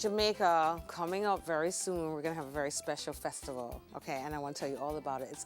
Jamaica, coming up very soon, we're going to have a very special festival, okay? And I want to tell you all about it. It's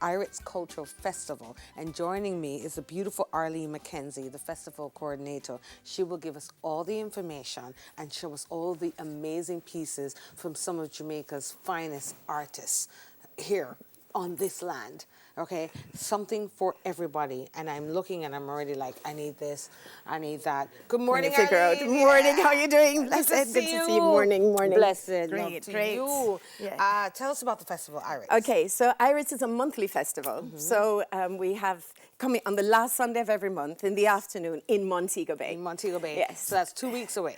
Irit's Cultural Festival. And joining me is the beautiful Arlene McKenzie, the festival coordinator. She will give us all the information and show us all the amazing pieces from some of Jamaica's finest artists here on this land. Okay, something for everybody. And I'm looking and I'm already like, I need this, I need that. Good morning, Arlene. Good morning, how are you doing? Good to see you. Morning. Blessed. Great. You. Yeah. Tell us about the festival, Irit's. Okay, so Irit's is a monthly festival. So we have coming on the last Sunday of every month in the afternoon in Montego Bay. In Montego Bay. Yes. So that's 2 weeks away.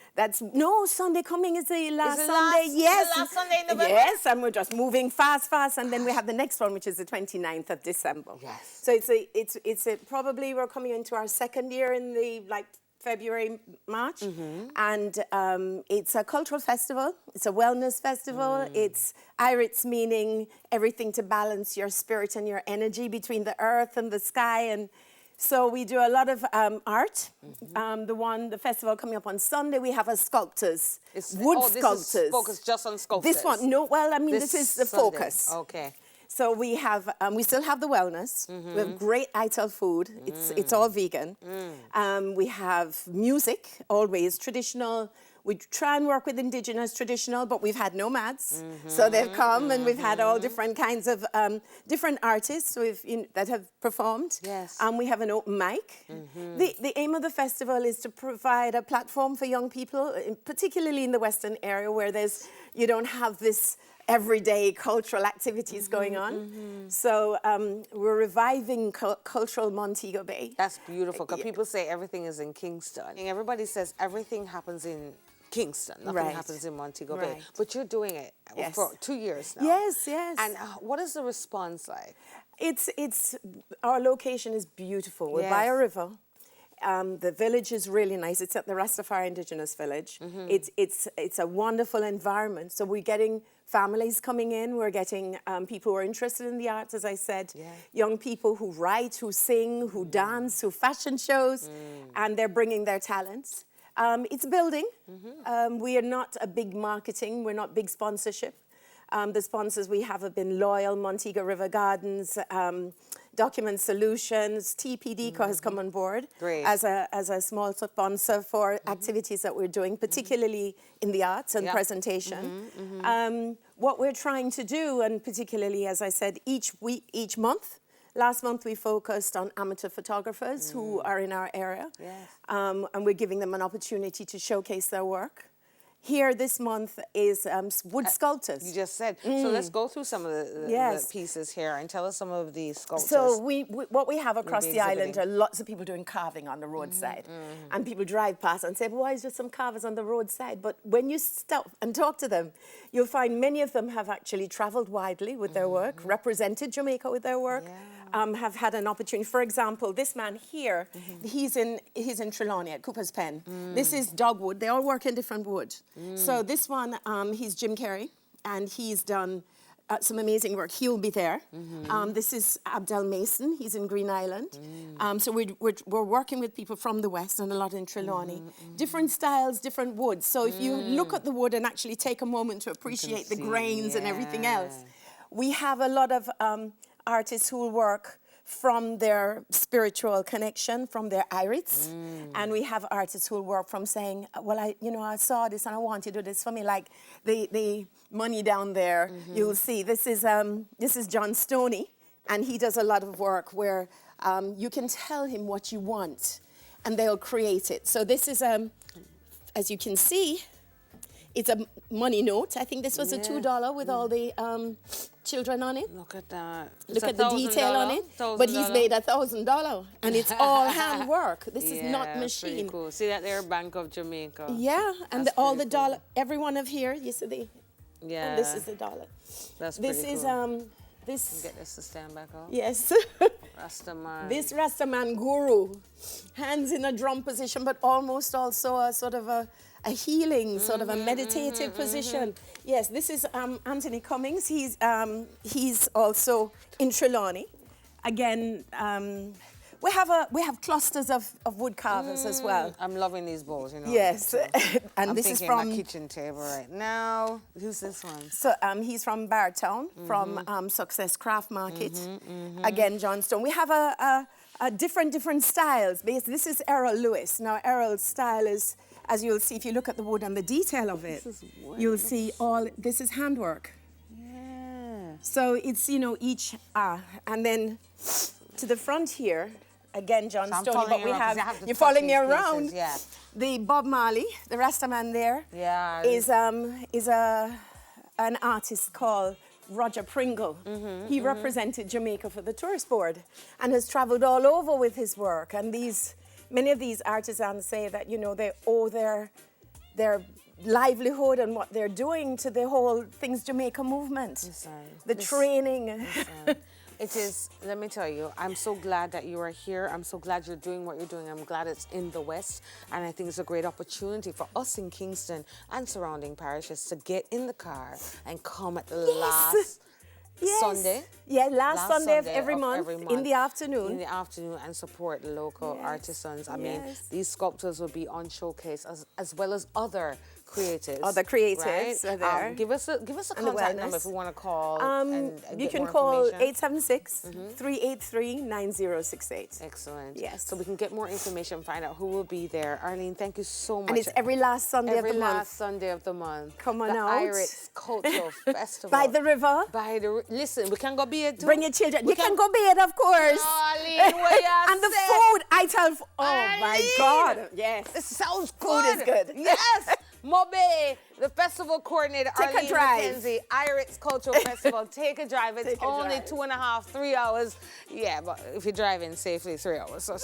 No, Sunday coming is the last Sunday. Yes. The last Sunday in November? Yes, and we're just moving fast, and then we have the next one, which is the 29th of December. Yes. So it's probably we're coming into our second year in the February, March, and it's a cultural festival. It's a wellness festival. It's Irit's, meaning everything to balance your spirit and your energy between the earth and the sky. And so we do a lot of art. The festival coming up on Sunday, we have sculptors, wood sculptors. This is focused just on sculptors. This one, no, well, I mean, this is the Sunday. focus. Okay. So we have, we still have the wellness. We have great ITEL food. It's all vegan. We have music, always traditional. We try and work with indigenous traditional, but we've had nomads. So they've come and we've had all different kinds of different artists that have performed. Yes. We have an open mic. The aim of the festival is to provide a platform for young people, particularly in the Western area where you don't have this everyday cultural activities going on. So we're reviving cultural Montego Bay. That's beautiful, because people say everything is in Kingston. And everybody says everything happens in Kingston. Nothing happens in Montego Bay. But you're doing it for 2 years now. Yes. And what is the response like? Our location is beautiful. We're by a river. The village is really nice. It's at the Rastafari Indigenous Village. It's a wonderful environment. So we're getting families coming in. We're getting people who are interested in the arts, as I said. Young people who write, who sing, who dance, who fashion shows. And they're bringing their talents. It's building. We are not a big marketing. We're not big sponsorship. The sponsors we have been loyal. Montego River Gardens, Document Solutions, TPD has come on board as a small sponsor for activities that we're doing, particularly in the arts and presentation. What we're trying to do, and particularly, as I said, each month. Last month we focused on amateur photographers who are in our area, and we're giving them an opportunity to showcase their work. Here this month is wood sculptors. You just said. So let's go through some of the pieces here and tell us some of these sculptures. So what we have across the island are lots of people doing carving on the roadside. And people drive past and say, well, why is there some carvers on the roadside? But when you stop and talk to them, you'll find many of them have actually traveled widely with their work, represented Jamaica with their work, have had an opportunity. For example, this man here, he's in Trelawney at Cooper's Pen. This is dogwood. They all work in different wood. So this one, he's Jim Carey, and he's done some amazing work. He'll be there. This is Abdel Mason. He's in Green Island. So we're working with people from the West and a lot in Trelawney. Different styles, different woods. So if you look at the wood and actually take a moment to appreciate the grains and everything else, we have a lot of artists who will work from their spiritual connection, from their Irit's. And we have artists who will work from saying, well, I saw this and I want you to do this for me. Like the money down there, you'll see. This is John Stoney, and he does a lot of work where you can tell him what you want, and they'll create it. So this is, as you can see, it's a money note. I think this was a $2 with all the children on it. Look at that. Look at the detail on it. But he's made $1,000, and it's all handwork. This is not machine. Pretty cool. See that there, Bank of Jamaica. Yeah, and all the dollar. Every one of here, you see the. Yeah. And this is the dollar. That's pretty cool. This. Get this to stand back up. Yes. Rastaman. This Rastaman guru, hands in a drum position, but almost also a sort of a healing, sort of a meditative position. Yes, this is Anthony Cummings. He's also in Trelawney. Again, we have clusters of wood carvers as well. I'm loving these bowls, you know. Yes, and I'm this is thinking from my kitchen table right now. Who's this one? So he's from Bartown, from Success Craft Market. Again, John Stone. We have a different styles. This is Errol Lewis. Now, Errol's style is, as you'll see if you look at the wood and the detail of it, you'll see this is handwork. Yeah. So it's, you know, each, and then to the front here, again, John Stoney, but we have, you're following me around. Yeah. The Bob Marley, the Rasta man there, is an artist called Roger Pringle. He represented Jamaica for the Tourist Board and has traveled all over with his work. And many of these artisans say that, you know, they owe their livelihood and what they're doing to the whole Things Jamaica movement. The training. It is, let me tell you, I'm so glad that you are here. I'm so glad you're doing what you're doing. I'm glad it's in the West. And I think it's a great opportunity for us in Kingston and surrounding parishes to get in the car and come at the last Sunday. Yeah, last Sunday of every month in the afternoon. In the afternoon, and support local artisans. I mean, these sculptures will be on showcase as well as other creatives. Other creatives right? are there. Give us a contact number if we want to call and you get can more call information. 876-383-9068. Excellent. Yes. So we can get more information, find out who will be there. Arlene, thank you so much. And it's every last Sunday of the month. Every last Sunday of the month. Come on the out. Irish Cultural Festival. By the river. Listen, we can go bathe too. Bring your children. You can go bathe, of course. Arlene, what you and the say? food, I tell. Oh Arlene, my God. Yes. It sounds Food good. is good. Yes. Mobe, the festival coordinator, Take Arlene a drive. McKenzie, Irish Cultural Festival. Take a drive. It's only 2.5, 3 hours. Yeah, but if you're driving safely, 3 hours. So.